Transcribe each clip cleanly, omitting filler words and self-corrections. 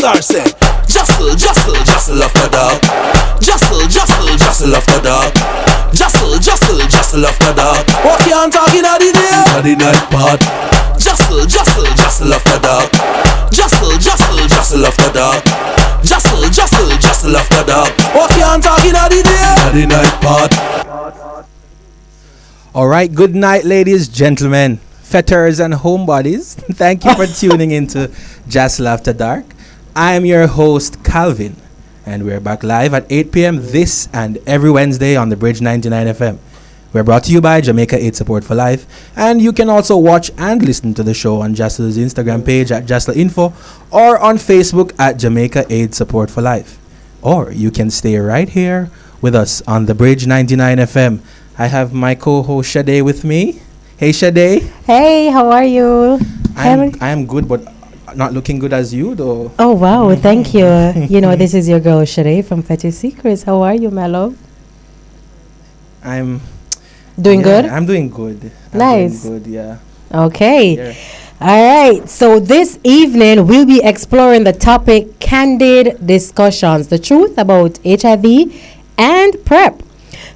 Star say, Jostle, jostle, jostle off the dog. Jostle, jostle, jostle off the dog. Jostle, jostle, jostle off the dog. What you on talking at the day? At the night part. Jostle, jostle, jostle off the dog. Jostle, jostle, jostle off the dog. Jostle, jostle, jostle off the dog. What you on talking at the day? At the night part. All right, good night, ladies, gentlemen, fetters, and homebodies. Thank you for tuning into JASL After Dark. I am your host, Calvin, and we're back live at 8 p.m. this and every Wednesday on the Bridge 99 FM. We're brought to you by Jamaica AIDS Support for Life, and you can also watch and listen to the show on JASL's Instagram page at JASL Info or on Facebook at Jamaica AIDS Support for Life. Or you can stay right here with us on the Bridge 99 FM. I have my co-host Shade with me. Hey Shade. Hey, how are you? I am good, but not looking good as you though. Oh wow, thank you. You know, this is your girl Shade from Fetish Secrets. How are you, my love? I'm doing good. I'm doing good. Nice. Doing good, yeah. Okay. Yeah. All right. So this evening we'll be exploring the topic candid discussions, the truth about HIV and PrEP.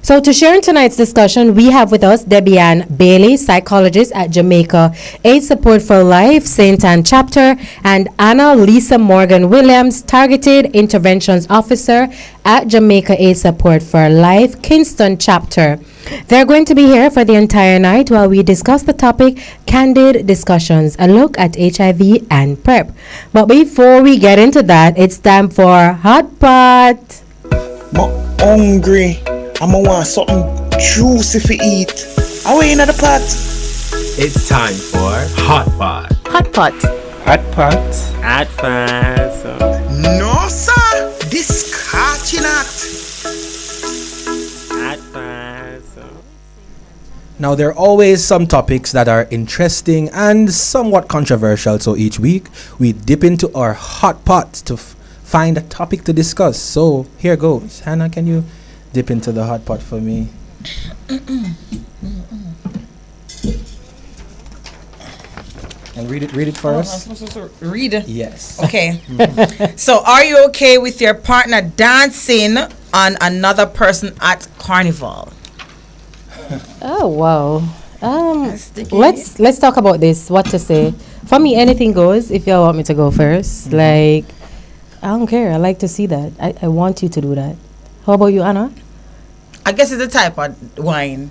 So to share in tonight's discussion, we have with us Debbi-Ann Bailey, psychologist at Jamaica AIDS Support for Life, St. Ann Chapter, and Anna Lisa Morgan Williams, Targeted Interventions Officer at Jamaica AIDS Support for Life, Kingston Chapter. They're going to be here for the entire night while we discuss the topic Candid Discussions, a look at HIV and PrEP. But before we get into that, it's time for Hot Pot. I'm hungry. I'm gonna want something juicy to eat. Are we in the pot? It's time for Hot Pot. Hot Pot. Hot pot. Hot Pot. No, sir. This catching at. Hot Pot. Now, there are always some topics that are interesting and somewhat controversial. So each week, we dip into our hot pot to find a topic to discuss. So here goes. Hanna, can you dip into the hot pot for me? And read it for us. I'm supposed to read? Yes. Okay. So, are you okay with your partner dancing on another person at carnival? Oh wow. Sticky. Let's talk about this. What to say? For me, anything goes. If y'all want me to go first, like I don't care. I like to see that. I want you to do that. How about you, Anna? I guess it's a type of wine.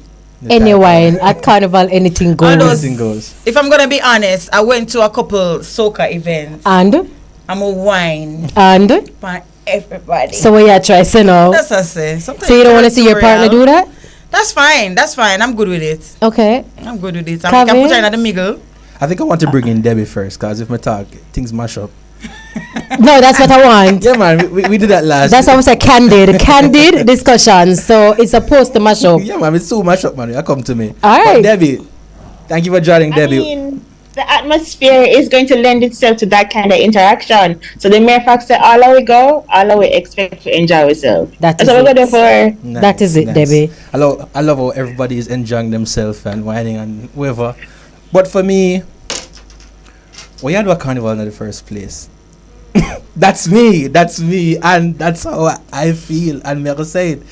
Any wine at carnival, anything goes. Anything goes. If I'm gonna be honest, I went to a couple soca events. And I'm a wine for everybody. so what you try say now? That's what I say. Sometimes So you don't want to see your partner do that? That's fine. That's fine. I'm good with it. Okay. I'm good with it. I can put her in the middle. I think I want to bring in Debbie first, because if I talk, things mash up. No, that's what I want. Yeah, man, we did that last. That's why we say candid discussions. So it's supposed to mash up. Yeah, man, it's so mash up, man. You come to me. All right. But Debbie, thank you for joining, Debbie. I mean, the atmosphere is going to lend itself to that kind of interaction. So the mere fact that all we go, all we expect to enjoy ourselves. That's what we're going for. Nice, that is it, nice. Debbie. I love how everybody is enjoying themselves and whining and whatever. But for me, why you do a carnival in the first place? That's me, and that's how I feel. And me I say it,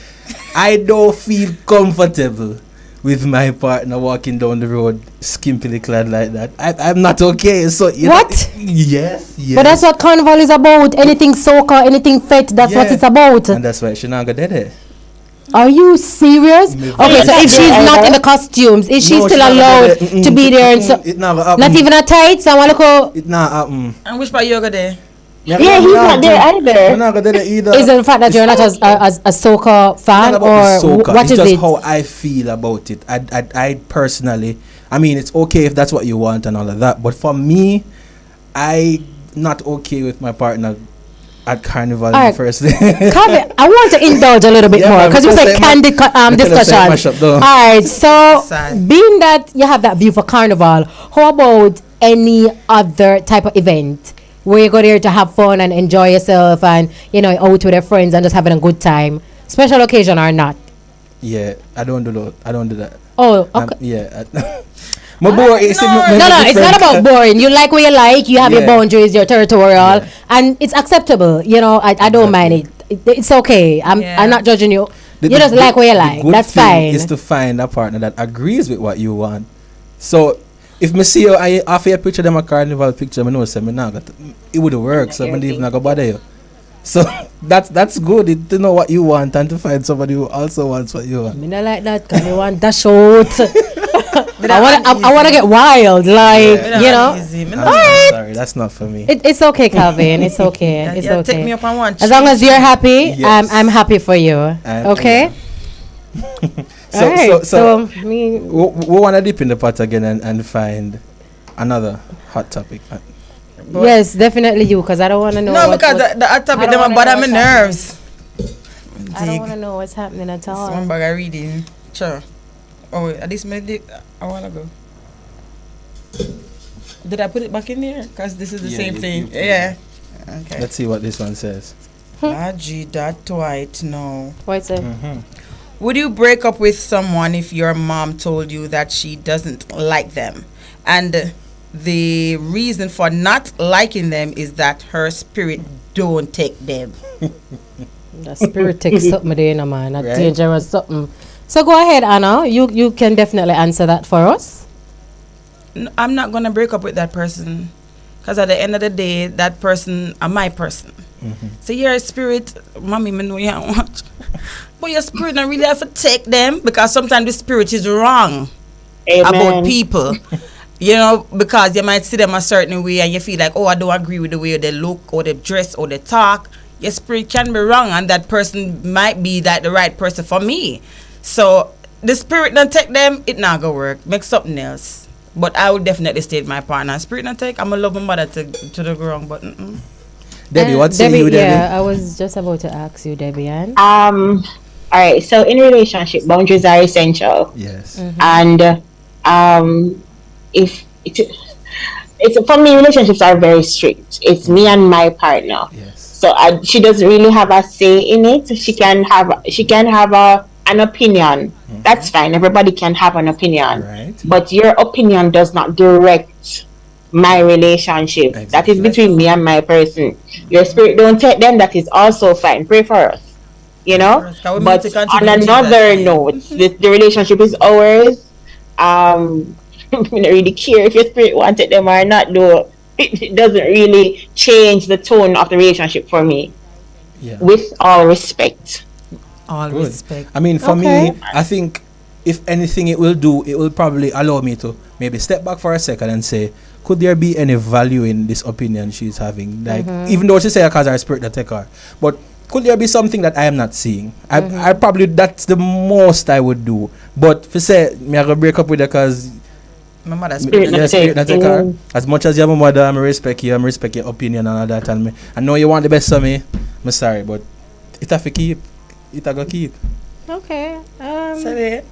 I don't feel comfortable with my partner walking down the road skimpily clad like that. I'm not okay. So What? Yes. But that's what carnival is about. Anything soca, anything fet, that's what it's about. And that's why she not got it. Are you serious? Okay, so if she's not in the costumes, is she No, still she not allowed gonna do to be there? And so, It never happen. not even a tights? I want to go. It not happen. And which part you go there? Yeah, he's not there either. I'm not gonna do that either. Is it the fact that you're not a soca fan, Not about or the soca. what It's is just it? how I feel about it. I personally, I mean, it's okay if that's what you want and all of that, but for me, I not okay with my partner at carnival Alright. the first day. Calvin, I want to indulge a little bit Yeah, more man, because you because said candid discussion. All right, so Sad. being that you have that view for carnival, how about any other type of event where you go there to have fun and enjoy yourself and out with your friends and just having a good time, special occasion or not? Yeah, I don't do that. Oh, okay. Yeah. My boy, it's no, It's not about boring. You like what you like. You have your Yeah. boundaries, your territorial, Yeah. and it's acceptable. You know, I don't mind it. It's okay. I'm not judging you. You just like what you like. That's fine. Is to find a partner that agrees with what you want. So if me see you, I offer you a picture of them a carnival picture, I know say me nah got it would work. So me even not go bother you. So that's good to know what you want and to find somebody who also wants what you want. Me not like that because you want dash out. I want to get wild, like you know. Sorry, that's not for me. It's okay, Calvin. It's okay. It's okay. Take me up on one. As long as you're happy, Yes. I'm happy for you. Okay. So I mean, we want to dip in the pot again and find another hot topic. yes, definitely you, because I don't want to know. No, because the hot topic them bother my nerves. I don't want to know what's happening at all. Some bag of reading. Sure. Oh, at least I did a while ago. Did I put it back in there? Because this is the same thing. Yeah. Okay. Let's see what this one says. Gee, that Dwight, no. What's it? Would you break up with someone if your mom told you that she doesn't like them? And the reason for not liking them is that her spirit don't take them. The spirit takes something there, no man. That Right. dangerous something. So go ahead, Anna. You can definitely answer that for us. I'm not going to break up with that person. Because at the end of the day, that person are my person. So your spirit, mommy, me know you watch. But your spirit don't really have to take them, because sometimes the spirit is wrong about people. You know, because you might see them a certain way and you feel like, oh, I don't agree with the way they look or they dress or they talk. Your spirit can be wrong, and that person might be that the right person for me. So the spirit don't take them, it not gonna work. Make something else. But I would definitely stay with my partner. Spirit not take, I'm a love my mother to the ground, but Debbie, what's in you, Debbie? Yeah, I was just about to ask you, Debbi-Ann. All right. So in relationship, boundaries are essential. Yes. And if it's for me, relationships are very strict. It's me and my partner. Yes. So she doesn't really have a say in it. She can have an opinion. That's fine. Everybody can have an opinion. Right. But your opinion does not direct my relationship. Exactly. That is between me and my person. Your spirit don't take them. That is also fine. Pray for us. You know. But on another note, the relationship is ours. I don't really care if your spirit wanted them or not, though. It doesn't really change the tone of the relationship for me. Yeah. With all respect. all Good. respect. I mean, for me, I think if anything it will probably allow me to maybe step back for a second and say, could there be any value in this opinion she's having? Like, even though she say because her spirit that take her, but could there be something that I am not seeing? I probably, that's the most I would do. But if you say, me I go break up with her because My mother's Spirit not take. take her. As much as you're my mother, I respect you, I respect your opinion and all that. And I know you want the best of me. I'm sorry, but it have to keep. It have to keep. Okay. Say it.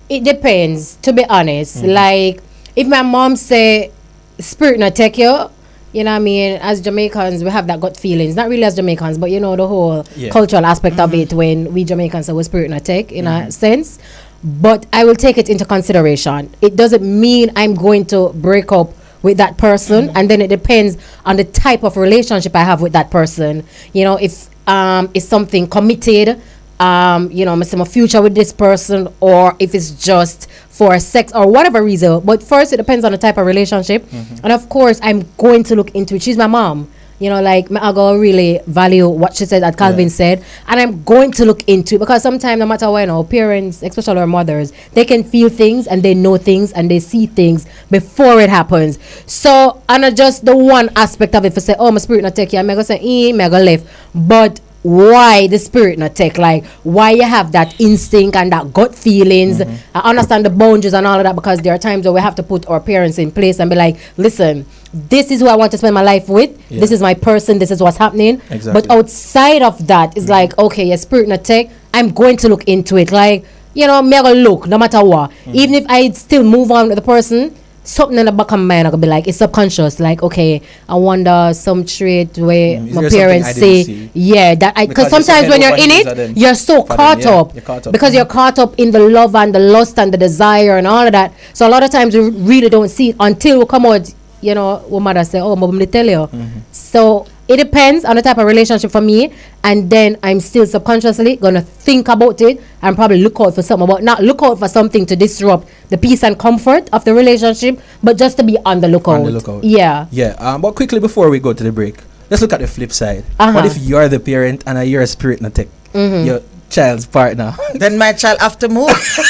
It depends, to be honest. Like, if my mom say spirit not take you, you know what I mean, as Jamaicans we have that gut feelings, not really as Jamaicans, but you know the whole cultural aspect of it when we Jamaicans say we spirit not take in a sense. But I will take it into consideration. It doesn't mean I'm going to break up with that person, and then it depends on the type of relationship I have with that person. You know, if it's something committed, you know, my future with this person, or if it's just for sex or whatever reason. But first, it depends on the type of relationship, and of course, I'm going to look into it. She's my mom, you know, like I go really value what she said, that Calvin said, and I'm going to look into it because sometimes, no matter what, you know, parents, especially our mothers, they can feel things and they know things and they see things before it happens. So, and just the one aspect of it for say, oh, my spirit not take you, I'm gonna say, I'm gonna left, but why the spirit not take, like why you have that instinct and that gut feelings. I understand the boundaries and all of that, because there are times where we have to put our parents in place and be like, listen, this is who I want to spend my life with, this is my person, this is what's happening. But outside of that, it's like, okay, your spirit not take, I'm going to look into it, like, you know, me I go look no matter what. Even if I still move on with the person, something in the back of my mind, I could be like, it's subconscious. Like, okay, I wonder some trait where Is my there parents something I say, didn't see? yeah, that I, because Because you're so sometimes when head you're over in heels and it, then you're so for them, caught yeah, up you're caught up. because you're caught up in the love and the lust and the desire and all of that. So a lot of times we really don't see it until we come out. You know, what mother say, oh, I'm going to tell you. So it depends on the type of relationship for me, and then I'm still subconsciously gonna think about it and probably look out for something, but not look out for something to disrupt the peace and comfort of the relationship, but just to be on the lookout. On the lookout. Yeah. Yeah. But quickly before we go to the break, let's look at the flip side. Uh-huh. What if you're the parent and you're a spirit in a tech? Your child's partner. Then my child have to move.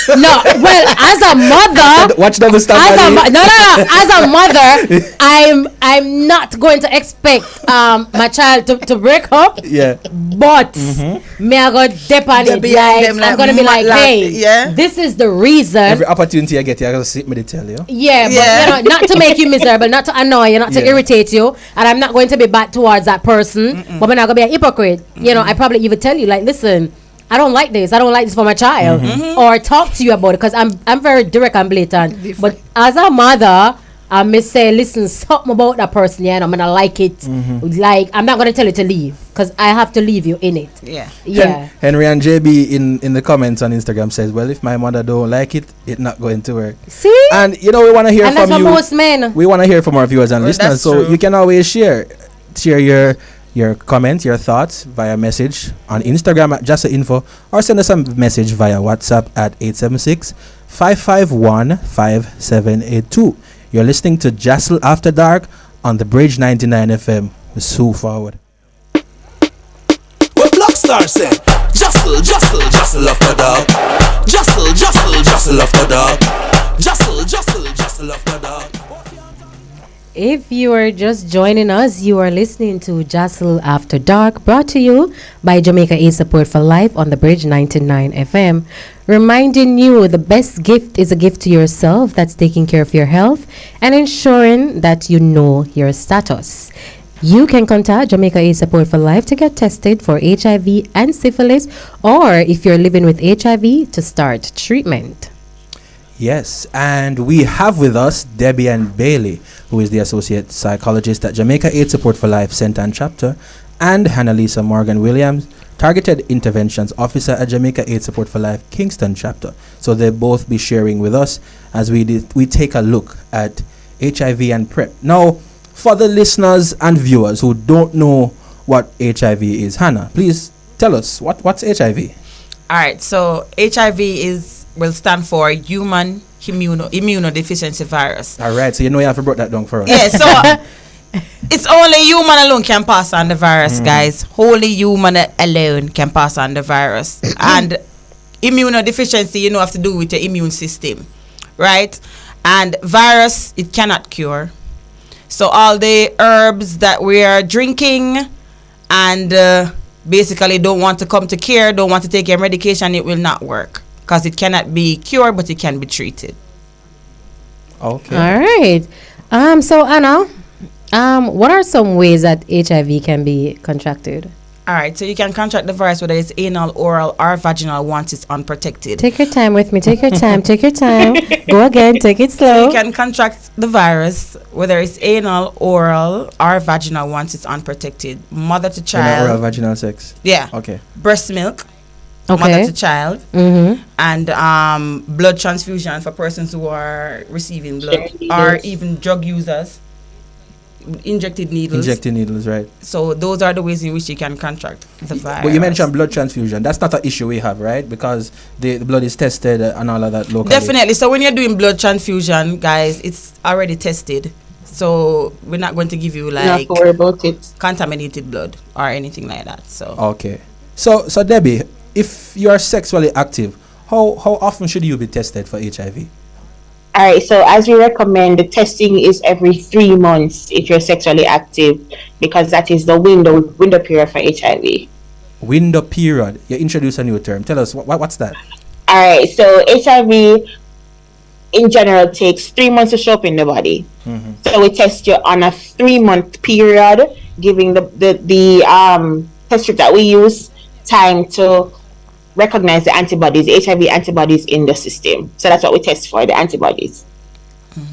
No, well, as a mother, Watch double as a standard. no, as a mother, I'm not going to expect my child to break up. Yeah. But may I go dip on it? Debbi-Ann them I'm gonna be like, hey, yeah. this is the reason. Every opportunity I get, you're going to sit me to tell you. Yeah, Yeah. but you know, not to make you miserable, not to annoy you, not to Yeah. irritate you, and I'm not going to be bad towards that person. But I'm not gonna be a hypocrite. You know, I probably even tell you like, listen, I don't like this. I don't like this for my child, or talk to you about it because I'm very direct and blatant. But as a mother, I may say, listen, something about that person, yeah, and I'm gonna like it. Like, I'm not gonna tell you to leave because I have to leave you in it. Yeah. Yeah. Henry and JB in the comments on Instagram says, well, if my mother don't like it, it's not going to work. See? And you know, we want to hear And that's from for you. most men. We want to hear from our viewers and Well, listeners, that's so true. you can always share your comments, your thoughts via message on Instagram at JASL Info, or send us a message via WhatsApp at 876-551-5782. You're listening to JASL After Dark on the Bridge 99 FM. We're so forward. What Blackstar said? Jostle, jostle, jostle after dark. Jostle, jostle, jostle after dark. Jostle, jostle, jostle after dark. If you are just joining us, you are listening to JASL After Dark, brought to you by Jamaica Aid Support for Life on the Bridge 99 FM. Reminding you the best gift is a gift to yourself that's taking care of your health and ensuring that you know your status. You can contact Jamaica Aid Support for Life to get tested for HIV and syphilis, or if you're living with HIV, to start treatment. Yes, and we have with us Debbi-Ann Bailey, who is the Associate Psychologist at Jamaica Aid Support for Life Center and Chapter, and Hanna Lisa Morgan Williams, Targeted Interventions Officer at Jamaica Aid Support for Life Kingston Chapter. So they'll both be sharing with us as we take a look at HIV and PrEP. Now, for the listeners and viewers who don't know what HIV is, Hanna, please tell us what's HIV? All right. So HIV will stand for human immunodeficiency virus. All right, so you know you have to break that down for us. Yeah. So it's only human alone can pass on the virus, guys. Only human alone can pass on the virus. And immunodeficiency, have to do with your immune system, right? And virus, it cannot cure. So all the herbs that we are drinking and basically don't want to come to care, don't want to take your medication, it will not work because it cannot be cured, but it can be treated. Okay. All right. So Anna, what are some ways that HIV can be contracted? All right, so you can contract the virus whether it's anal, oral, or vaginal once it's unprotected. Take your time with me. Take your time. Take your time. Go again. Take it So slow. you can contract the virus whether it's anal, oral, or vaginal once it's unprotected. Mother to Oral child. vaginal sex. Yeah. Okay. Breast milk. Okay. Mother to child. Mm-hmm. And blood transfusion for persons who are receiving blood Injected or needles. even drug users. Injected needles. Injecting needles, right? So those are the ways in which you can contract the virus. But you mentioned blood transfusion. That's not an issue we have, right? Because the blood is tested and all of that locally. Definitely. So when you're doing blood transfusion, guys, it's already tested. So we're not going to give you Not to like worry about it. contaminated blood or anything like that. So Okay. So Debbie, if you are sexually active, how often should you be tested for HIV? All right, so as we recommend, the testing is every 3 months if you're sexually active, because that is the window period for HIV. Window period. You introduce a new term. Tell us what's that? All right, so HIV in general takes 3 months to show up in the body. So we test you on a 3-month period, giving the test strip that we use time to recognize the antibodies, the HIV antibodies in the system. So that's what we test for, the antibodies.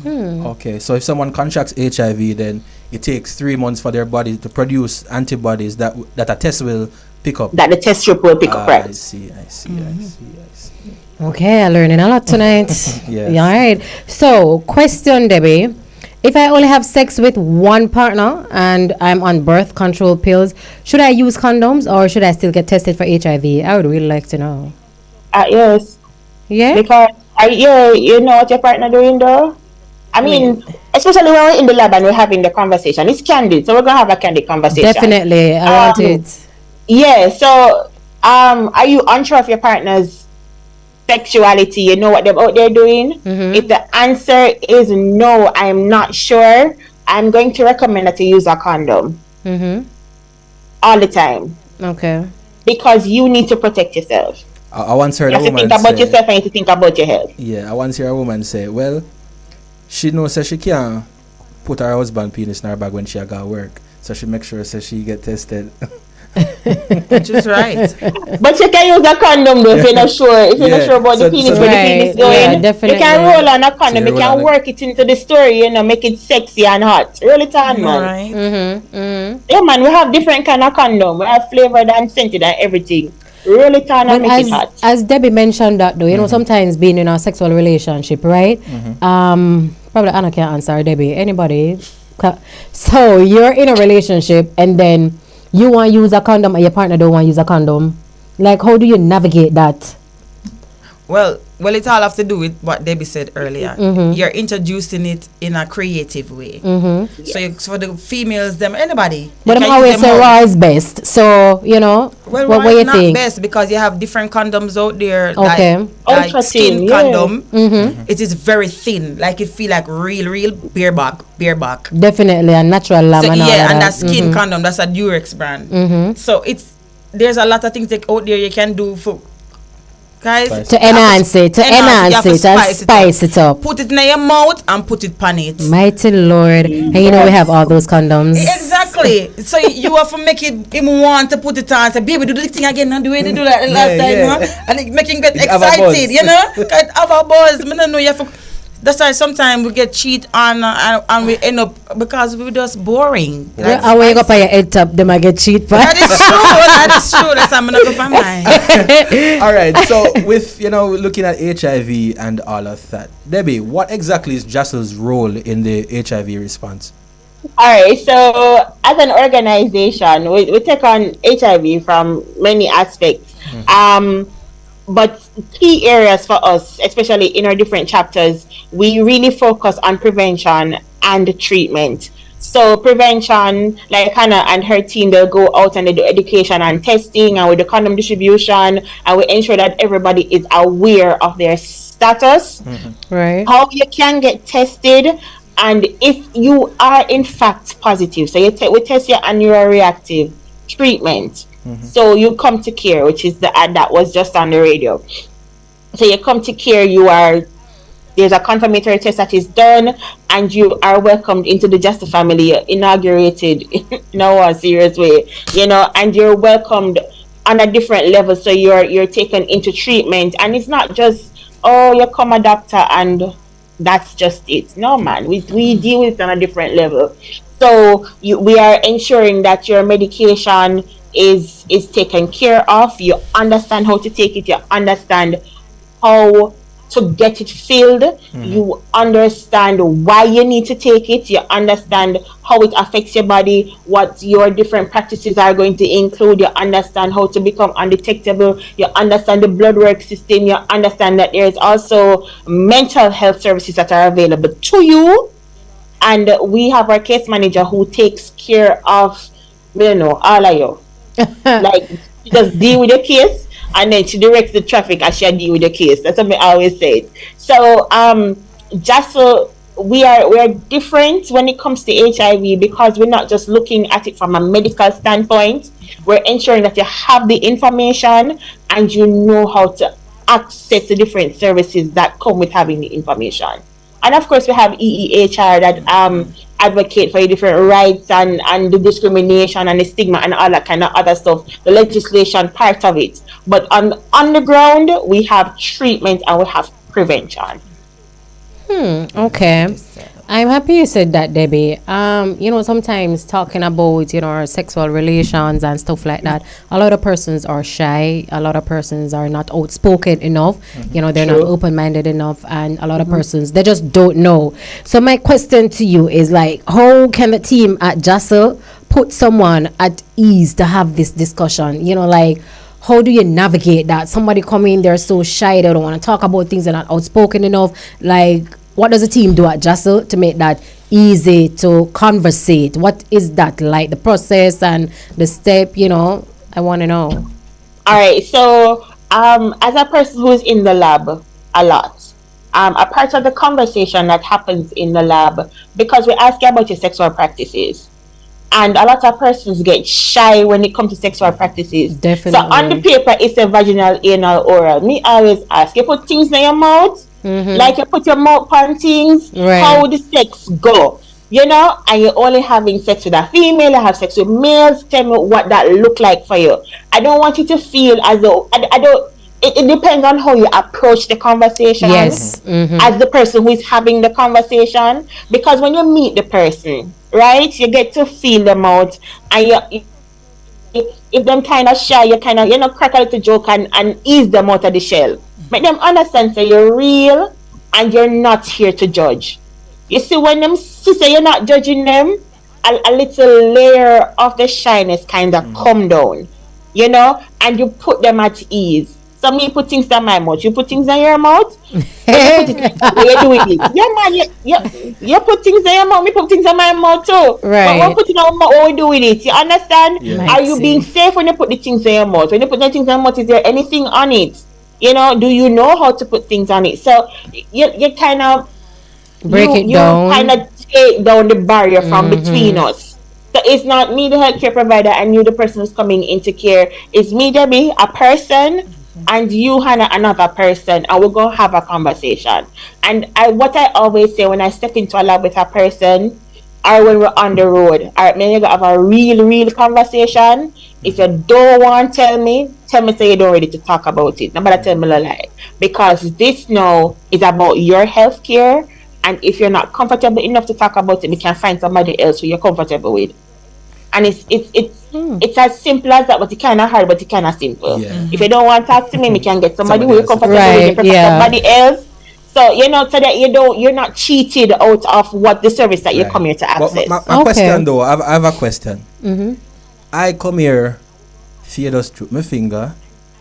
Okay, so if someone contracts HIV, then it takes 3 months for their body to produce antibodies that a test will pick up. That the test strip will pick up, right? I see. Okay, I'm learning a lot tonight. Yes. Yeah, all right. So, question, Debbie. If I only have sex with one partner and I'm on birth control pills, should I use condoms or should I still get tested for HIV? I would really like to know. Yes. Yeah? Because you know what your partner doing though? I mean, especially when we're in the lab and we're having the conversation. It's candid, so we're gonna have a candid conversation. Definitely. I want it. Yeah, so are you unsure of your partner's sexuality? You know what they're out there doing? If the answer is no, I'm not sure, I'm going to recommend that you use a condom. All the time. Okay. Because you need to protect yourself. I once heard You a have to woman think about say, yourself and you have to think about your health. Yeah, I once heard a woman say, well, she knows that she can't put her husband penis in her bag when she got work, so she make sure she get tested. Which is right. But you can use a condom though if you're not sure. If you're not sure about the penis, where the penis going. Yeah, definitely. You can roll on a condom. So you can work it into the story, make it sexy and hot. Roll it on, man. Right. Yeah, man, we have different kind of condom. We have flavored and scented and everything. Roll it on and make it hot. As Debbie mentioned that though, sometimes being in a sexual relationship, right? Probably Anna can't answer, Debbie. Anybody? So you're in a relationship and then you want to use a condom and your partner don't want to use a condom. Like, how do you navigate that? Well, it all have to do with what Debbie said earlier. You're introducing it in a creative way. So for the females, anybody. But I'm always say raw is best. So, Well, what do you not think? best because you have different condoms out there. Okay. Like skin condom. It is very thin. Like it feel like real bareback. Definitely a natural lamb and all and that. that skin condom, that's a Durex brand. So there's a lot of things out there you can do for guys to enhance it and spice it up. Put it in your mouth and put it on it. Mighty Lord. And we have all those condoms. Exactly. So you have to make it him want to put it on. Say, baby, do the thing again and the way they do that last time, and it make him get excited, Cause have a buzz. I don't know you have to. That's why sometimes we get cheat on and we end up because we're just boring. I wake up on your head top, them I get cheat. That is true. That's how I'm gonna go for mine. All right. So with looking at HIV and all of that, Debbie, what exactly is JASL's role in the HIV response? All right. So as an organization, we take on HIV from many aspects. But key areas for us, especially in our different chapters, we really focus on prevention and treatment. So prevention, like Hanna and her team, they'll go out and they do education and testing and with the condom distribution, and we ensure that everybody is aware of their status, right? How you can get tested, and if you are in fact positive, so we test you and you are reactive, treatment. So you come to care, which is the ad that was just on the radio. So you come to care, there's a confirmatory test that is done, and you are welcomed into the JASL family. You're inaugurated in a serious way, and you're welcomed on a different level. So you're taken into treatment, and it's not just you come a doctor and that's just it. No, man, we deal with it on a different level. So we are ensuring that your medication is taken care of. You understand how to take it. You understand how to get it filled. You understand why you need to take it. You understand how it affects your body, what your different practices are going to include. You understand how to become undetectable. You understand the blood work system. You understand that there is also mental health services that are available to you. And we have our case manager who takes care of, all of you. Like, she just deal with the case and then she directs the traffic as she deal with the case. That's what I always say. So JASL, we are different when it comes to HIV because we're not just looking at it from a medical standpoint. We're ensuring that you have the information and you know how to access the different services that come with having the information. And of course we have EEHR that advocate for your different rights and the discrimination and the stigma and all that kind of other stuff, the legislation part of it. But on the ground, we have treatment and we have prevention. Okay. I'm happy you said that, Debbie. Sometimes talking about, our sexual relations and stuff like that, a lot of persons are shy. A lot of persons are not outspoken enough. They're not open-minded enough. And a lot of persons, they just don't know. So my question to you is like, how can the team at JASL put someone at ease to have this discussion? How do you navigate that? Somebody come in, they're so shy, they don't want to talk about things, they're not outspoken enough. What does the team do at JASL to make that easy to conversate? What is that like, the process and the step, I want to know. All right, so as a person who's in the lab a lot, a part of the conversation that happens in the lab, because we ask you about your sexual practices, and a lot of persons get shy when it comes to sexual practices. Definitely. So on the paper, it's a vaginal, anal, oral. Me always ask, you put things in your mouth? Like you put your mouth on things? Right. How would the sex go? And you're only having sex with a female, you have sex with males. Tell me what that look like for you. I don't want you to feel as though, it depends on how you approach the conversation. Yes. As the person who is having the conversation. Because when you meet the person, right, you get to feel them out, and if them kind of shy, you kind of crack a little joke and ease them out of the shell. Make them understand that you're real and you're not here to judge. You see, when them say you're not judging them, a little layer of the shyness kind of come down, and you put them at ease. So me put things in my mouth. You put things in your mouth. You do it. Yeah, man. You put things in your mouth. Me put things in my mouth too. Right. But when put it in my mouth, what we do with it? You understand? Yeah. Are you being safe when you put the things in your mouth? When you put the things in your mouth, is there anything on it? Do you know how to put things on it? So you kind of break it you down. kind of take down the barrier from between us. So it's not me, the healthcare provider, and you, the person who's coming into care. It's me, Debbie, a person, and you, Hannah, another person, and we're gonna have a conversation. And what I always say when I step into a lab with a person, or when we're on the road, alright, me gonna have a real conversation. If you don't want to tell me say you don't ready to talk about it. Nobody tell me a lie. Because this now is about your health care, and if you're not comfortable enough to talk about it, we can find somebody else who you're comfortable with. And it's as simple as that, but it's kind of hard, but it's kind of simple. Yeah. If you don't want to talk to me, we can get somebody who you're comfortable Right, with, yeah. somebody else. So so that you're not cheated out of what the service that you come here to access. But my question though, I have a question. I come here, fear just through my finger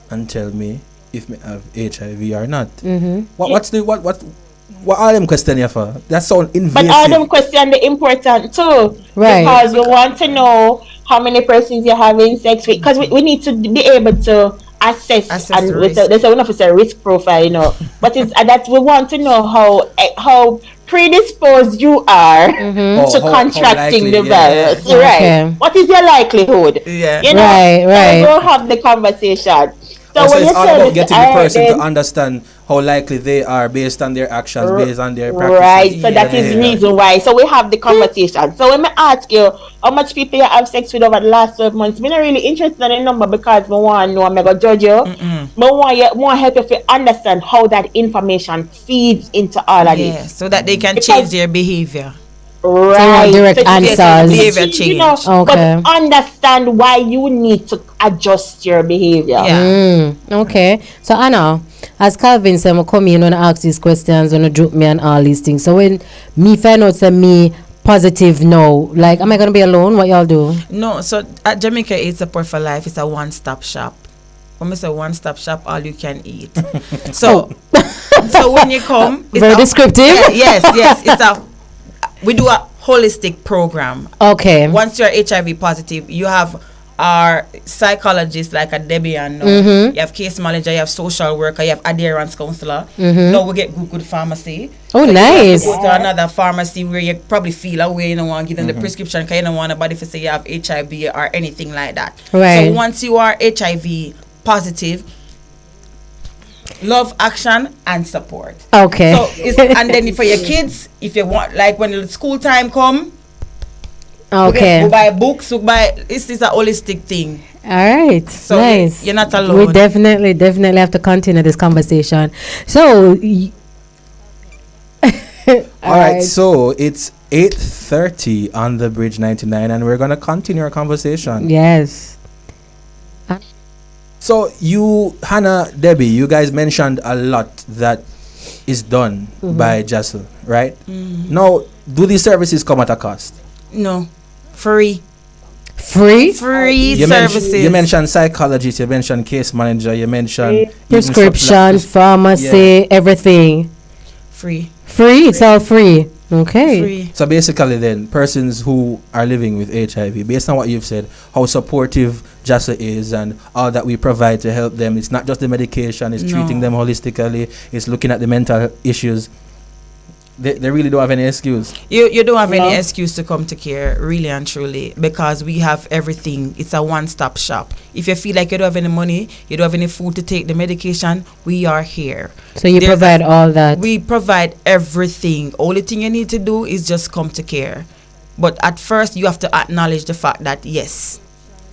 and tell me if me have HIV or not. What are them questions here for? That sound invasive. But all them questions are important too. Right. Because we want to know how many persons you're having sex with. Because we need to be able to assess and the risk. there's a risk profile, But it's that we want to know how predisposed you are to contracting the virus. Yeah. Right. Okay. What is your likelihood? Yeah. Right. So we'll have the conversation. So So when it's you all say about this, getting the person to understand how likely they are based on their actions, based on their practices. right, so that is reason why. So we have the conversation. So when I ask you how much people you have sex with over the last 12 months, I'm not really interested in the number because I want to know I'm going to judge you. But I want to help you to understand how that information feeds into all of Yeah, this. so that they can Because- change their behavior. Right. direct So you get answers. Behavior change. Okay. But understand why you need to adjust your behavior. Yeah. Okay. So Anna, as Calvin said, I come in and ask these questions and drop me and all these things. So when me find out say me positive now, like am I gonna be alone? What y'all do? No, so at Jamaica Aid Support for Life, it's a one-stop shop. When we say one-stop shop, all you can eat. So, so when you come, it's Very descriptive. Yes. We do a holistic program. Okay. Once you're HIV positive, you have our psychologist like a Debbi-Ann. You have case manager, you have social worker, you have adherence counselor. Now we get good pharmacy. Oh, So nice. you have to go to another pharmacy where you probably feel away, you don't want to give them the prescription because you don't want nobody to say you have HIV or anything like that. Right. So once you are HIV positive, love, action, and support. Okay. So and then for your kids, if you want, like when the school time come, Okay. we buy books, this is a holistic thing. All right. So nice. you're not alone. We definitely have to continue this conversation. So All right, so it's 8:30 on the Bridge 99, and we're gonna continue our conversation. Yes. So you, Hannah, Debbie, you guys mentioned a lot that is done by JASL, right? Now, do these services come at a cost? No, free. Free Services. You mentioned psychologist, you mentioned case manager, you mentioned even prescription, pharmacy, everything. Free. It's all free. Okay. Free. So basically then, persons who are living with HIV, based on what you've said, how supportive JASL is and all that we provide to help them, it's not just the medication, it's treating them holistically, it's looking at the mental issues. They really don't have any excuse. You don't have any excuse to come to care, really and truly, because we have everything. It's a one-stop shop. If you feel like you don't have any money, you don't have any food to take the medication, we are here. So you provide all that? We provide everything. Only thing you need to do is just come to care. But at first, you have to acknowledge the fact that, yes,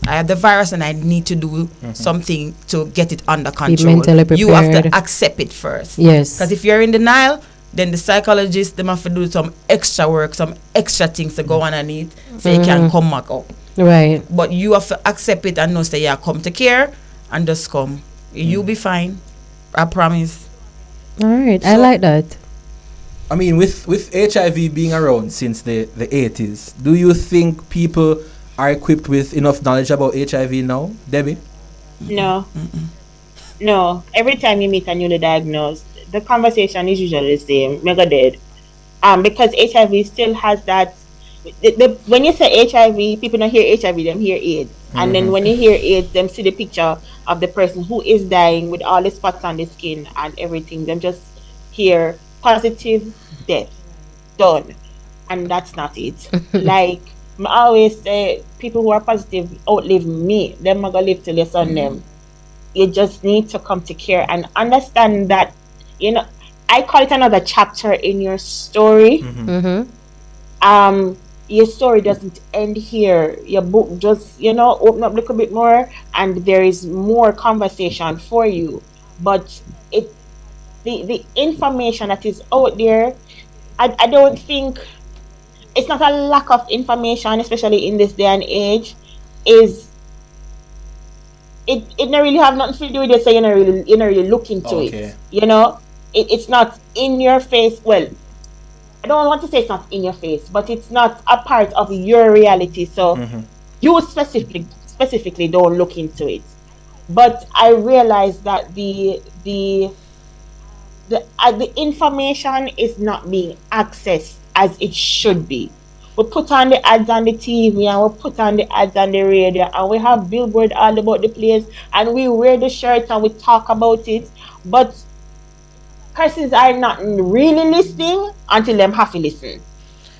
I have the virus and I need to do something to get it under control. Be mentally prepared. You have to accept it first. Yes. Because if you're in denial, then the psychologist, they have to do some extra work, some extra things to go underneath so you can come back up. Right. But you have to accept it and know, say, yeah, come to care and just come. You'll be fine. I promise. All right. So, I like that. I mean, with HIV being around since the 80s, do you think people are equipped with enough knowledge about HIV now, Debbie? No. No. Every time you meet a newly diagnosed, the conversation is usually the same. Mega dead. Because HIV still has that. When you say HIV, people don't hear HIV, them hear AIDS. And then when you hear AIDS, them see the picture of the person who is dying with all the spots on the skin and everything. Them just hear positive death. Done. And that's not it. Like, I always say, people who are positive outlive me. Them are going to live till your son them. You just need to come to care and understand that, you know, I call it another chapter in your story. Your story doesn't end here. Your book just, open up a little bit more, and there is more conversation for you. But the information that is out there, I don't think it's not a lack of information, especially in this day and age. It don't really have nothing to do with it, so you don't really look into it. It's not in your face. Well, I don't want to say it's not in your face, but it's not a part of your reality. So you specifically don't look into it. But I realize that the information is not being accessed as it should be. We put on the ads on the TV and we put on the ads on the radio and we have billboard all about the place and we wear the shirts and we talk about it. But persons are not really listening until them have to listen.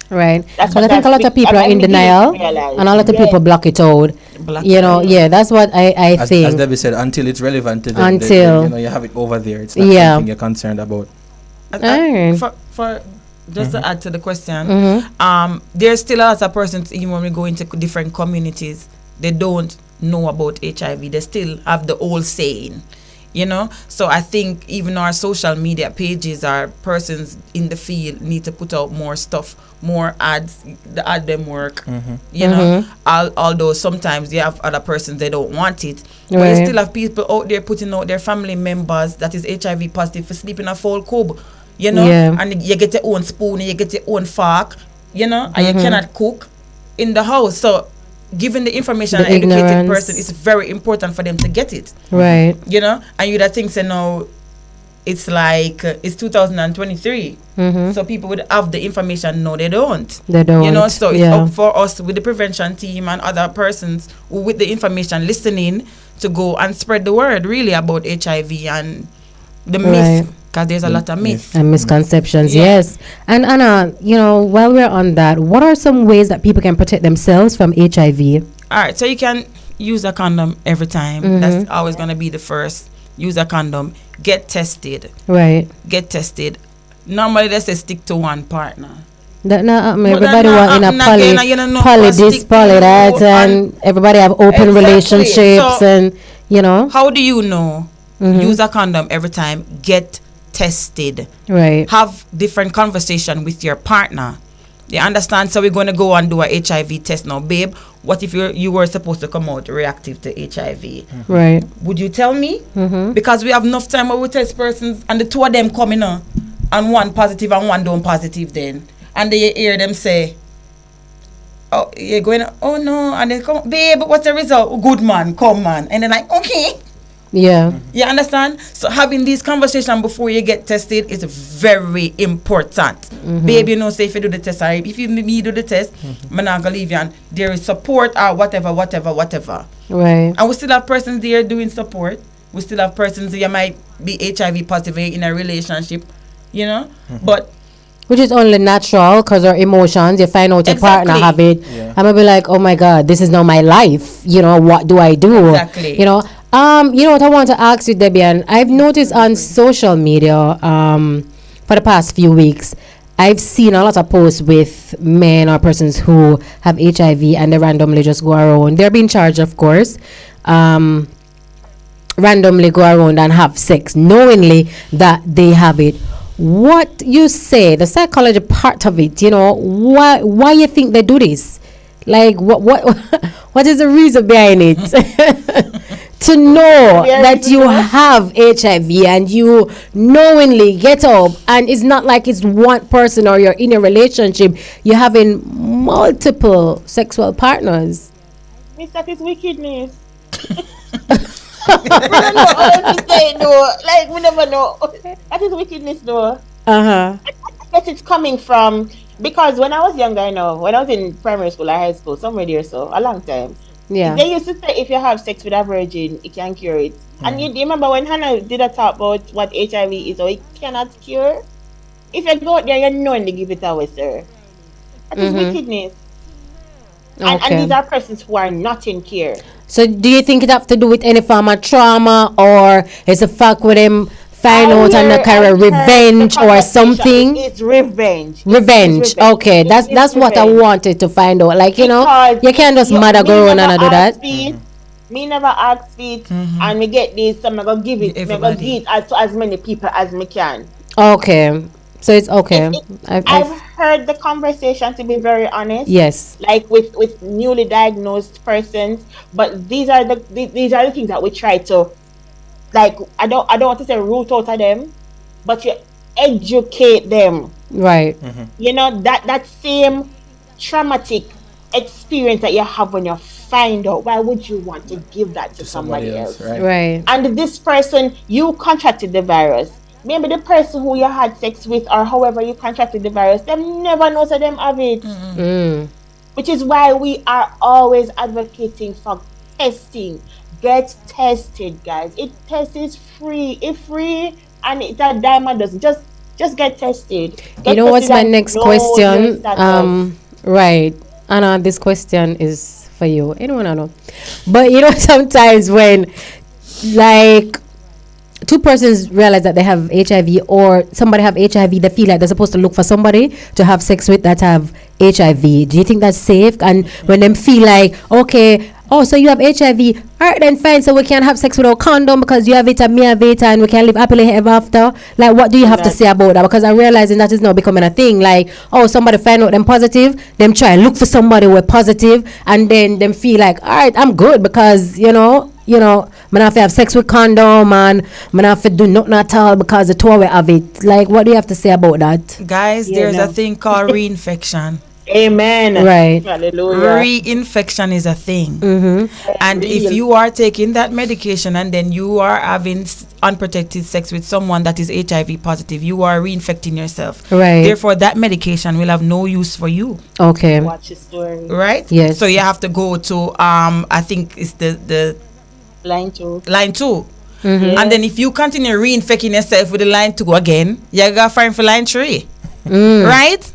Right. But I think a lot of people are in denial and a lot of people block it out. That's what I think. As Debbie said, until it's relevant to them, you have it over there. It's not something you're concerned about. For just to add to the question, there's still a lot of persons, even when we go into different communities, they don't know about HIV. They still have the old saying, So I think even our social media pages, our persons in the field need to put out more stuff, more ads, the ad them work, although sometimes you have other persons, they don't want it. But you still have people out there putting out their family members that is HIV positive for sleeping a full cube. And you get your own spoon, and you get your own fork, and you cannot cook in the house. So giving the information to an educated person is very important for them to get it. Right. And you'd think, no, it's like, it's 2023. So people would have the information. No, they don't. They don't. So it's up for us with the prevention team and other persons who with the information listening to go and spread the word really about HIV and the myth. Because there's a lot of myths and misconceptions. Yes. And Anna, while we're on that, what are some ways that people can protect themselves from HIV? All right, so you can use a condom every time. That's always going to be the first. Use a condom. Get tested. Right. Get tested. Normally they say stick to one partner. That not everybody want in a poly this, poly that, and everybody have open relationships, and How do you know? Use a condom every time. Get tested. Right. Have different conversation with your partner. You understand? So we're going to go and do a HIV test now. Babe, what if you were supposed to come out reactive to HIV? Right. Would you tell me? Because we have enough time where we test persons and the two of them coming on and one positive and one don't positive then. And they hear them say, oh, you're going, oh no, and they come, babe, what's the result? Good man, come man. And they're like, okay. Yeah. You understand? So having these conversations before you get tested is very important. Babe, you know, say if you do the test, or if you me do the test, I'm not gonna leave you, and there is support or whatever. Right. And we still have persons there doing support. We still have persons you might be HIV positive in a relationship, you know, but which is only natural because our emotions, you find out your partner have it. I'm gonna be like, oh my God, this is not my life. You know, what do I do? Exactly. You know, what I want to ask you, Debbi-Ann, I've noticed on social media, for the past few weeks, I've seen a lot of posts with men or persons who have HIV and they randomly just go around. They're being charged, of course. Randomly go around and have sex knowingly that they have it. What you say, the psychology part of it, you know, why you think they do this? Like, what is the reason behind it? To know that you have HIV and you knowingly get up, and it's not like it's one person or you're in a relationship, you're having multiple sexual partners. Miss, that is wickedness. We don't know how to say no. Like, we never know. That is wickedness, though. I guess it's coming from, because when I was younger, I know, when I was in primary school or high school, somewhere there, so a long time. Yeah. They used to say if you have sex with a virgin, it can cure it. And you remember when Hanna did a talk about what HIV is, or it cannot cure? If you go out there, you know, and they give it away, sir. That is wickedness. And these are persons who are not in care. So do you think it have to do with any form of trauma, or is a fact with them find out and they carry revenge or something? It's revenge. Revenge. Okay, that's what I wanted to find out. Like, you know, you can't just mother go around and do that. Me never ask it, and we get this, so I'm gonna give it. I'm gonna give it to as many people as me can. Okay, so it's okay. I've heard the conversation, to be very honest. Yes. Like with newly diagnosed persons, but these are the things that we try to, like, I don't want to say root out of them, but you educate them. Right. You know, that same traumatic experience that you have when you find out, why would you want to give that to somebody else? Right. And this person, you contracted the virus. Maybe the person who you had sex with, or however you contracted the virus, them never knows that them have it. Which is why we are always advocating for testing. Get tested, guys. Test is free. It's free, and it's a dime a dozen. Just get tested. You know what's my next question? Right. Anna, this question is for you. Anyone I know. But you know, sometimes when, like, two persons realize that they have HIV, or somebody have HIV, they feel like they're supposed to look for somebody to have sex with that have HIV. Do you think that's safe? And when them feel like, okay, oh, so you have HIV, all right, then fine, so we can have sex without condom because you have it and me have it, and we can live happily ever after. Like, what do you have to say about that? Because I'm realizing that is now becoming a thing. Like, oh, somebody find out them positive, them try look for somebody who are positive, and then them feel like, all right, I'm good because, you know, man have to have sex with condom, and man have to do nothing at all because the two of have it. Like, what do you have to say about that? Guys, there's a thing called reinfection. Amen. Right. Hallelujah. Reinfection is a thing. And if you are taking that medication and then you are having unprotected sex with someone that is HIV positive, you are reinfecting yourself. Right. Therefore, that medication will have no use for you. Okay. Watch the story. Right? Yes. So you have to go to I think it's the line 2. And then if you continue reinfecting yourself with the line 2 again, you're gonna find for line 3. Right?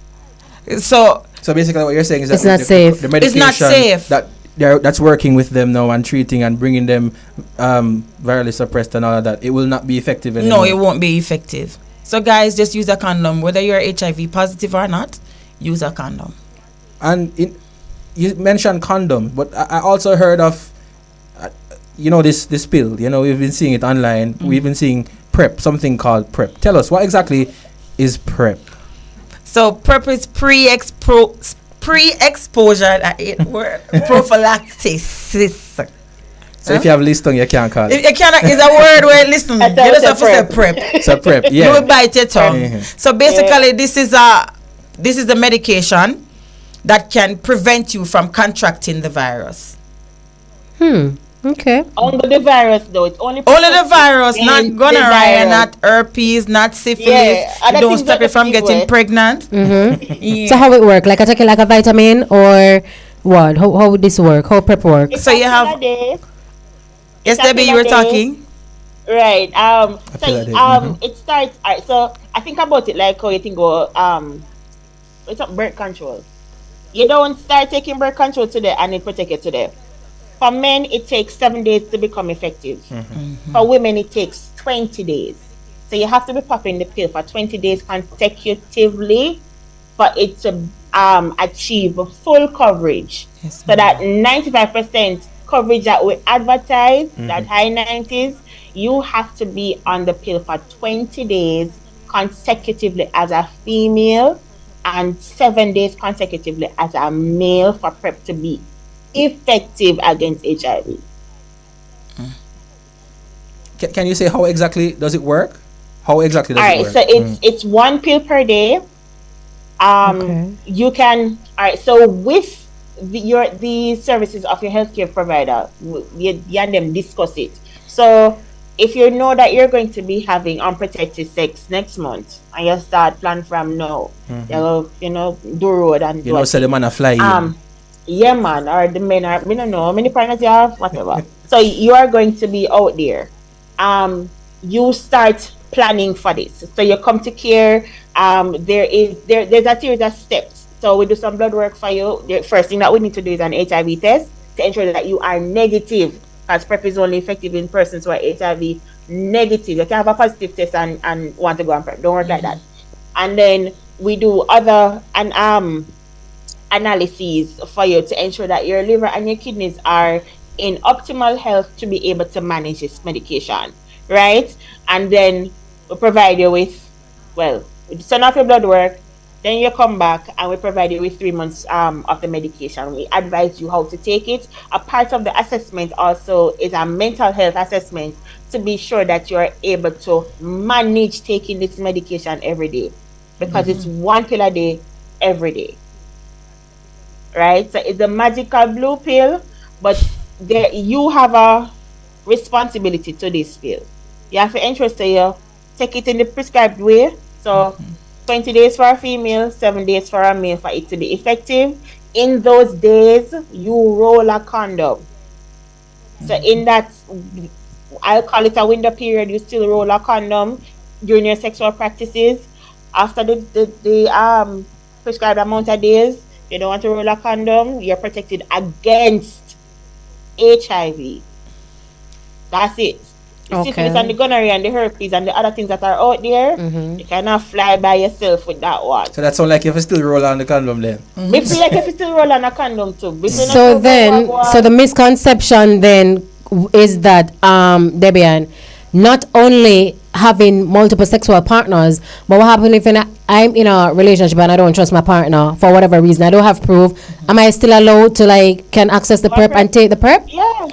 So basically, what you're saying is that it's not safe. The medication it's not safe. That's working with them now and treating and bringing them virally suppressed and all of that, it will not be effective anymore. No, it won't be effective. So guys, just use a condom. Whether you're HIV positive or not, use a condom. And you mentioned condom, but I also heard of, this pill. You know, we've been seeing it online. We've been seeing PrEP, something called PrEP. Tell us, what exactly is PrEP? So PrEP is pre-exposure, I hate word, prophylaxis. So if you have list on, you can't call it. You cannot, it's a word where, listen, you just have to say PrEP. So PrEP, yeah. You will bite your tongue. So basically, this is a medication that can prevent you from contracting the virus. Okay. Only the virus, though. It's only the virus, not gonorrhea, not herpes, not syphilis. Yeah, It don't stop you from getting pregnant. Yeah. So how it work? Like I take it like a vitamin or what? How would this work? How PrEP work? So you have. Yes, Debbie, you were talking. Right. It starts. Alright. So I think about it like how you think it's up birth control. You don't start taking birth control today and it protect you today. For men, it takes 7 days to become effective. For women, it takes 20 days. So you have to be popping the pill for 20 days consecutively for it to achieve full coverage. Yes, so that 95% coverage that we advertise, that high 90s, you have to be on the pill for 20 days consecutively as a female and 7 days consecutively as a male for PrEP to be effective against HIV. Can you say how exactly does it work? How exactly does it work? So it's 1 pill per day. You can. So with the services of your healthcare provider, you and them discuss it. So if you know that you're going to be having unprotected sex next month and you start plan from now, do road and say the man a fly in. Yeah, man, or the men are, we don't know how many partners you have, whatever. So you are going to be out there. You start planning for this. So you come to care. There's a series of steps. So we do some blood work for you. The first thing that we need to do is an HIV test to ensure that you are negative, because PrEP is only effective in persons who are HIV negative. You can have a positive test and want to go on PrEP. Don't work like that. And then we do other analyses for you to ensure that your liver and your kidneys are in optimal health to be able to manage this medication, right? And then we provide you with, we send off your blood work, then you come back and we provide you with 3 months of the medication. We advise you how to take it. A part of the assessment also is a mental health assessment to be sure that you're able to manage taking this medication every day, because it's 1 pill a day every day. Right, so it's a magical blue pill, but you have a responsibility to this pill. You have to ensure you take it in the prescribed way. So 20 days for a female, 7 days for a male for it to be effective. In those days, you roll a condom. So in that, I'll call it a window period, you still roll a condom during your sexual practices. After the prescribed amount of days, you don't want to roll a condom, you're protected against HIV. That's it. The syphilis and the gonorrhea and the herpes and the other things that are out there, you cannot fly by yourself with that one. So that sounds like you have to still roll on the condom then. Me feel like if you still roll on a condom too. So then, so the misconception then is that, Debbi-Ann, not only having multiple sexual partners, but what happens if I'm in a relationship and I don't trust my partner for whatever reason, I don't have proof, am I still allowed to can access the PrEP and take the PrEP?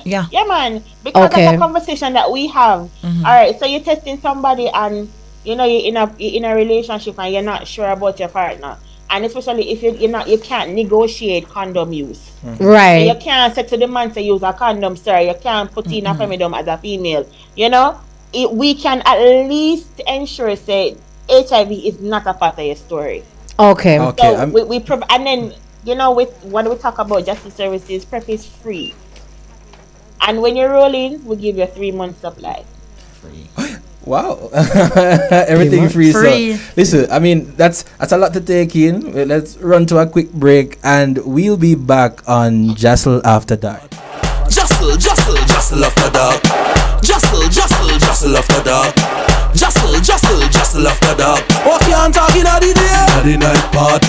Yeah, man, because that's a conversation that we have. All right, so you're testing somebody and you're in a relationship and you're not sure about your partner, and especially if you can't negotiate condom use, right? So you can't say to the man to use a condom, sir. You can't put in a femidom as a female. We can at least ensure say HIV is not a part of your story. Okay. So we and then with when we talk about justice services, PrEP is free, and when you're rolling, we give you a 3 month supply. Free. Wow. Everything free. So listen, I mean that's a lot to take in. Let's run to a quick break and we'll be back on JASL After Dark. JASL After Dark. JASL After Dark. JASL After Dark. What you talking about the night part?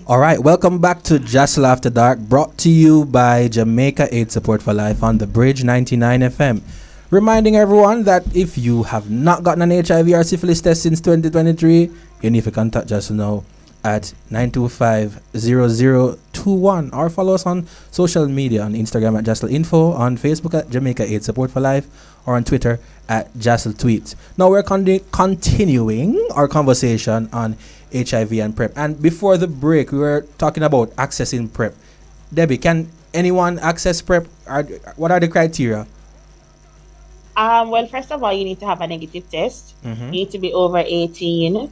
Alright, welcome back to JASL After Dark, brought to you by Jamaica Aid Support for Life on the Bridge 99 FM. Reminding everyone that if you have not gotten an HIV or syphilis test since 2023, you need to contact JASL now at 925-0021 or follow us on social media on Instagram at JASL Info, on Facebook at Jamaica AIDS Support for Life, or on Twitter at JASL Tweets. Now we're continuing our conversation on HIV and PrEP. And before the break, we were talking about accessing PrEP. Debbie, can anyone access PrEP? What are the criteria? Well, first of all, you need to have a negative test. Mm-hmm. You need to be over 18.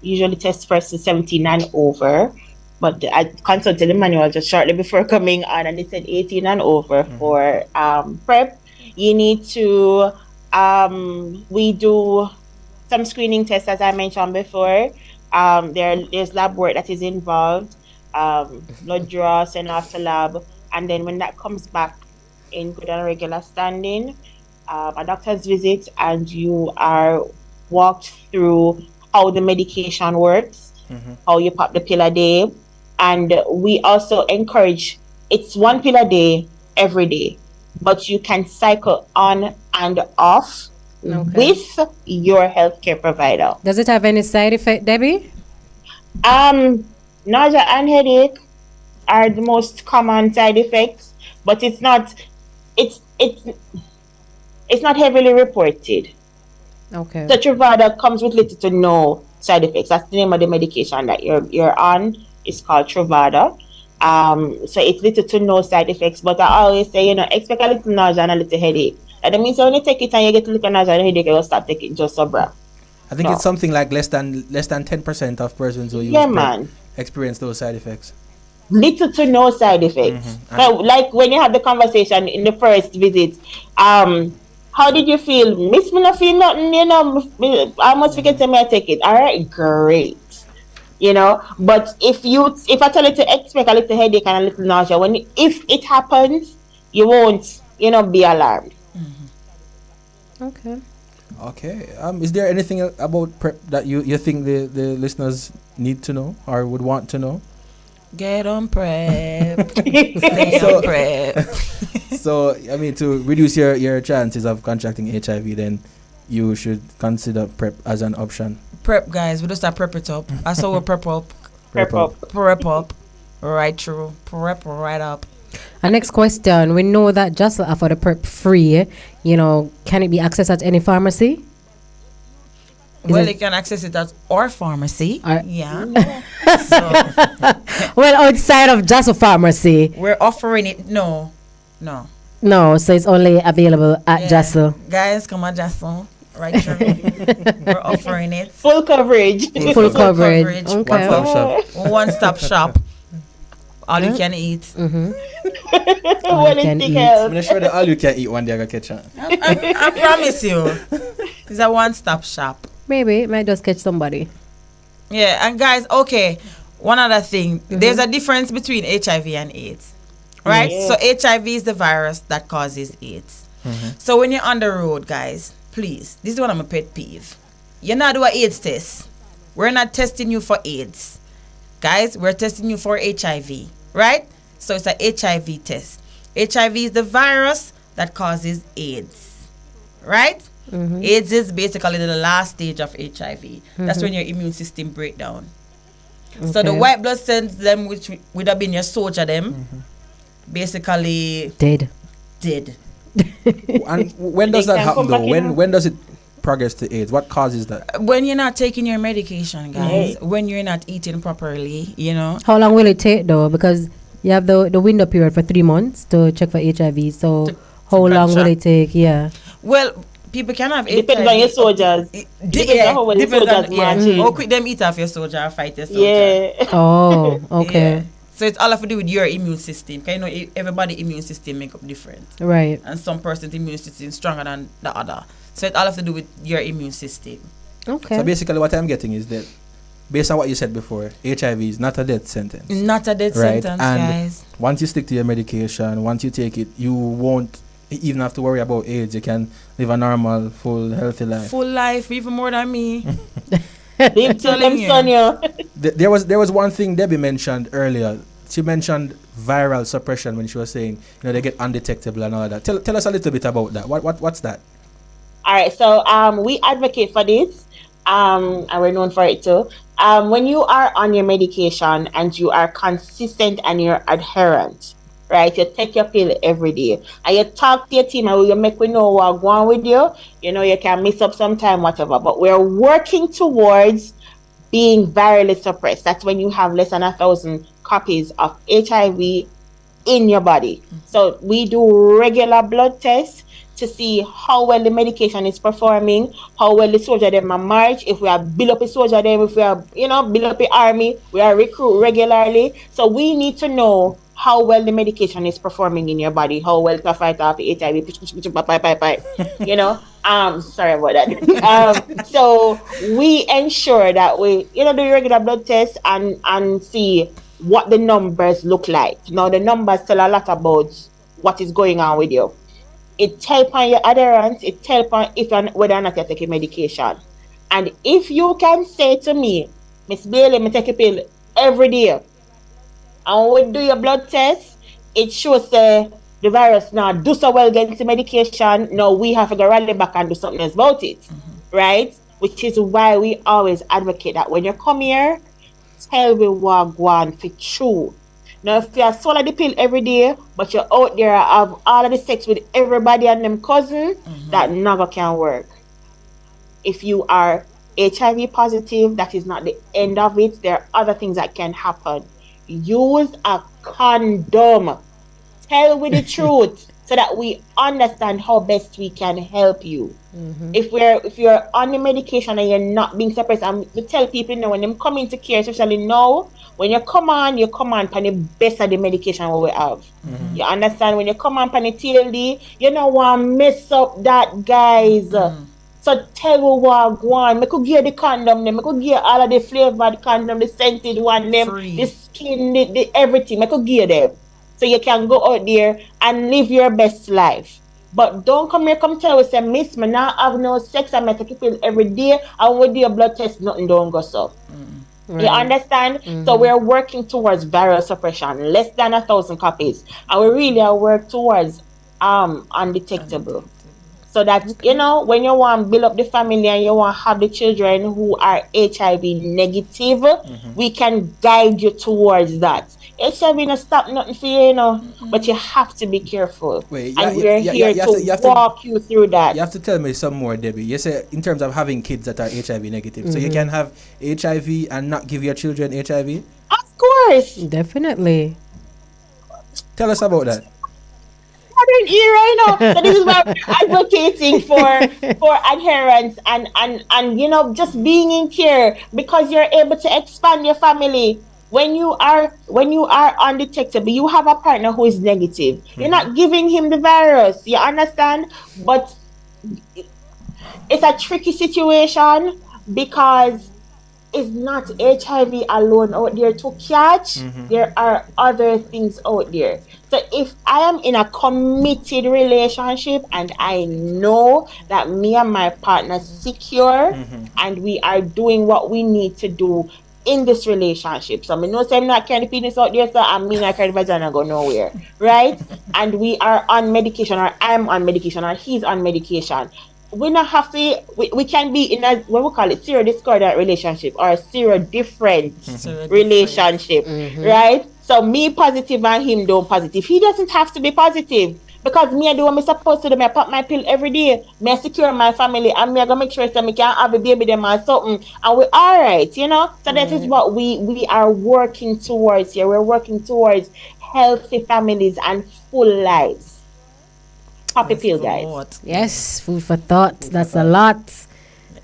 Usually test first is 17 and over. But I consulted the manual just shortly before coming on, and it said 18 and over for PrEP. You need to, we do some screening tests, as I mentioned before. There's lab work that is involved, blood draw, send off to lab, and then when that comes back in good and regular standing, a doctor's visit, and you are walked through how the medication works, how you pop the pill a day. And we also encourage, it's 1 pill a day every day, but you can cycle on and off with your healthcare provider. Does it have any side effect, Debbie? Nausea and headache are the most common side effects, but it's not heavily reported. Okay. So Truvada comes with little to no side effects. That's the name of the medication that you're on. It's called Truvada. So it's little to no side effects, but I always say, expect a little nausea and a little headache. And that means when you take it and you get a little nausea and headache, you'll stop taking just so bra. I think it's something like less than 10% of persons who use PrEP experience those side effects. Little to no side effects. So, like when you had the conversation in the first visit, how did you feel? Miss me not feel nothing, I must forget to me I take it. All right, great. But if I tell you to expect a little headache and a little nausea, if it happens, you won't, be alarmed. Okay. Is there anything about PrEP that you think the listeners need to know or would want to know? Get on PrEP. Stay on PrEP. So, to reduce your chances of contracting HIV, then you should consider PrEP as an option. PrEP, guys, we just have prep it up. I saw we prep up. Prep up. Prep up. Right through. Prep right up. Our next question. We know that JASL offer the PrEP free. Can it be accessed at any pharmacy? You can access it at our pharmacy. Yeah. Well, outside of JASL pharmacy. We're offering it. No, so it's only available at JASL. Guys, come on, JASL. Right through. We're offering it. Full coverage. Full coverage. Okay. One-stop shop. All you can eat. Mm-hmm. I'm not sure that all you can eat one day I got catch on. I promise you. It's a one-stop shop. Maybe it might just catch somebody. Yeah, and guys, one other thing. There's a difference between HIV and AIDS. Right? Yeah. So HIV is the virus that causes AIDS. So when you're on the road, guys, please, this is one of my pet peeve. You're not doing an AIDS test. We're not testing you for AIDS. Guys, we're testing you for HIV. Right? So it's a HIV test. HIV is the virus that causes AIDS. Right? AIDS is basically the last stage of HIV. That's when your immune system breaks down. So the white blood cells, them which would have been your soldier, them basically dead. And when does that happen though? When does it progress to AIDS? What causes that? When you're not taking your medication, guys. When you're not eating properly, How long will it take though? Because you have the window period for 3 months to check for HIV. So how long will it take? Yeah. Well, people can have it depends on your soldiers. Depends on how well your soldiers march. How quick them eat off your soldier or fight your soldier. Yeah. Oh, okay. Yeah. So it's all have to do with your immune system. Because everybody's immune system make up different. Right. And some person's immune system is stronger than the other. So it all have to do with your immune system. Okay. So basically what I'm getting is that based on what you said before, HIV is not a death sentence. Not a death sentence, and guys. Once you stick to your medication, once you take it, you won't even have to worry about AIDS. You can live a normal, full, healthy life. Full life, even more than me. There was one thing Debbie mentioned earlier. she mentioned viral suppression when she was saying, they get undetectable and all that. Tell us a little bit about that. What's that? All right, so we advocate for this, and we're known for it too. When you are on your medication and you are consistent and you're adherent, right? You take your pill every day and you talk to your team and you make we know what's going on with you. You can miss up sometime, whatever. But we're working towards being virally suppressed. That's when you have less than 1,000 copies of HIV in your body. So we do regular blood tests to see how well the medication is performing, how well the soldier them are march, if we are build up a soldier them, if we are, build up the army, we are recruit regularly. So we need to know how well the medication is performing in your body, how well to fight off HIV, sorry about that. So we ensure that we, do regular blood tests and see what the numbers look like. Now the numbers tell a lot about what is going on with you. It tells on your adherence, it tells on whether or not you're taking medication. And if you can say to me, Miss Bailey, me take a pill every day, and when we do your blood test, it shows the virus now do so well against the medication, now we have to go rally back and do something else about it, right? Which is why we always advocate that when you come here, tell me what go on for true. Now, if you swallow the pill every day, but you're out there have all of the sex with everybody and them cousins, that never can work. If you are HIV positive, that is not the end of it. There are other things that can happen. Use a condom. Tell with the truth so that we understand how best we can help you. If you're on the medication and you're not being suppressed, and we tell people when them come into care, especially now, when you come on for the best of the medication what we have. You understand? When you come on for the TLD, you don't want to mess up that, guys. So tell me what go on. I could give the condom them. I could give all of the flavored condom, the scented one, them, the skin, the everything. I could give them. So you can go out there and live your best life. But don't come here, come tell us, say, Miss, me not have no sex, I take a pill every day, and when do your blood test, nothing don't go so. Right. You understand? So we're working towards viral suppression, less than 1,000 copies. And we really are working towards undetectable. So that, when you want to build up the family and you want to have the children who are HIV negative, we can guide you towards that. HIV no stop nothing for you, but you have to be careful. Wait, and we're here to walk you through that. You have to tell me some more, Debbie. You say in terms of having kids that are HIV negative, so you can have HIV and not give your children HIV? Of course. Definitely. Tell us about that. So this is why we're advocating for adherence and just being in care, because you're able to expand your family. When you are undetectable, you have a partner who is negative. You're not giving him the virus. You understand? But it's a tricky situation because it's not HIV alone out there to catch. There are other things out there. So if I am in a committed relationship and I know that me and my partner are secure and we are doing what we need to do in this relationship. So I know I'm not carrying penis out there, so I mean I carry vagina go nowhere. Right? And we are on medication, or I'm on medication, or he's on medication. We not have to, we can be in a, what we call it, zero-discordant relationship or a zero-different relationship, right? So me positive and him don't positive. He doesn't have to be positive because me I do what I'm supposed to do. I pop my pill every day. Me I secure my family and me I gonna make sure that me can have a baby them or something. And we're alright, So that is what we are working towards here. We're working towards healthy families and full lives. Poppy pill, guys. Yes, food for thought. That's a lot.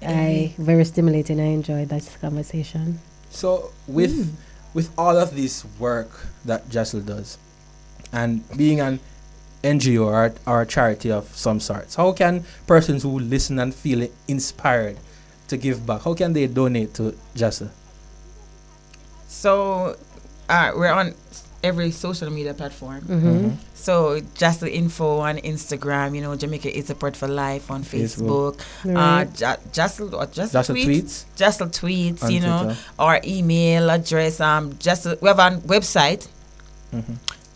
Very stimulating. I enjoyed that conversation. So with all of this work that JASL does, and being an NGO or a charity of some sorts, how can persons who listen and feel inspired to give back, how can they donate to JASL? So we're on every social media platform. So JASL info on Instagram, Jamaica is support for life on Facebook. JASL tweets. JASL tweets, or email address. We have a website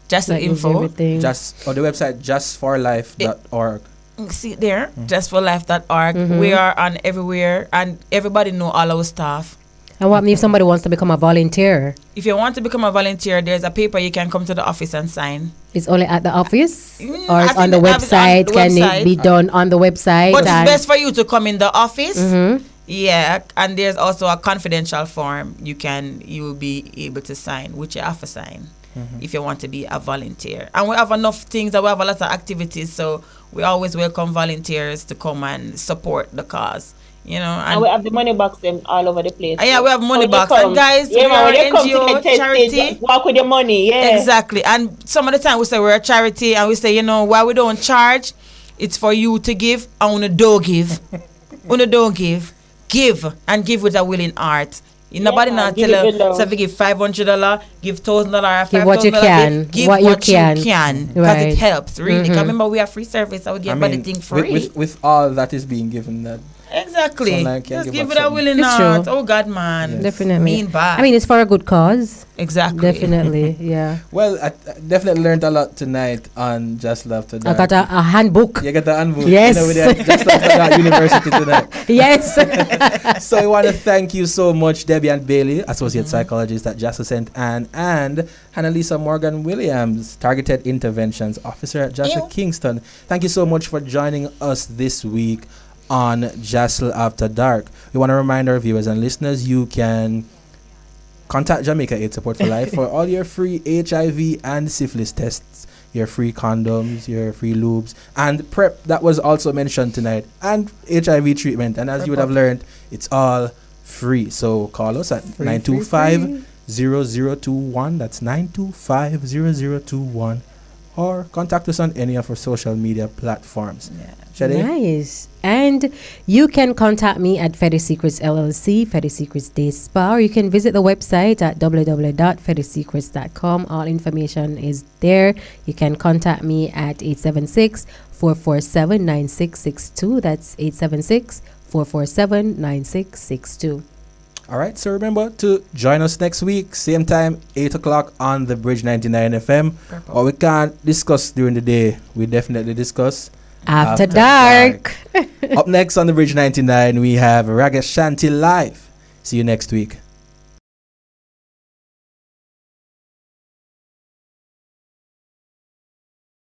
Just That the gives info. everything. Just or the website justforlife.org. See there, justforlife.org. We are on everywhere, and everybody know all our staff. And what if somebody wants to become a volunteer? If you want to become a volunteer, there's a paper you can come to the office and sign. It's only at the office, or I it's think on the they have it on website? the Can website. it be done on the website? But it's and- best for you to come in the office. Mhm. Yeah, and there's also a confidential form you will be able to sign, which you have to sign if you want to be a volunteer. And we have enough things that we have a lot of activities, so we always welcome volunteers to come and support the cause. You know, And we have the money box them all over the place. yeah, we have money When you box. come- And guys, yeah, we are when you an come to NGO get tested, charity. just walk with your money, yeah. Exactly. And some of the time we say we're a charity and we say, you know, why we don't charge, it's for you to give and when you don't give. When you don't give, give and give with a willing heart. Nobody not give tell it with you love. so if you give $500, give $1,000, Give what you can, give what what you you can. can, because Right. it helps really. 'Cause remember we have free service, I would give everything free. with all that is being given, that Exactly. Someone can Just give give up it a something. willing It's heart. true. Oh God, man. Definitely. Mean bad. I mean, it's for a good cause. exactly. Definitely, yeah. Well, I definitely learned a lot tonight on Just Love to I Dark. got a handbook. You got the handbook. Yes. You know, with the Just Love to Dark University tonight. Yes. So I want to thank you so much, Debbi-Ann Bailey, Associate Psychologist at JASL St. Anne, and Hanna Morgan Williams, Targeted Interventions Officer at JASL Kingston. Thank you so much for joining us this week on JASL After Dark. We want to remind our viewers and listeners you can contact Jamaica AIDS Support for Life for all your free HIV and syphilis tests, your free condoms, your free lubes, and PrEP that was also mentioned tonight, and HIV treatment. And as you would have learned, it's all free. So call us at 925-0021. That's 925-0021. Or contact us on any of our social media platforms. Yeah. Shade? Nice. And you can contact me at Fetish Secrets LLC, Fetish Secrets Day Spa, or you can visit the website at www.fetishsecrets.com. All information is there. You can contact me at 876-447-9662. That's 876-447-9662. All right, so remember to join us next week, same time, 8 o'clock on the Bridge 99 FM. Or we can't discuss during the day. We definitely discuss After dark. Up next on the Bridge 99, we have Raga Shanti Live. See you next week.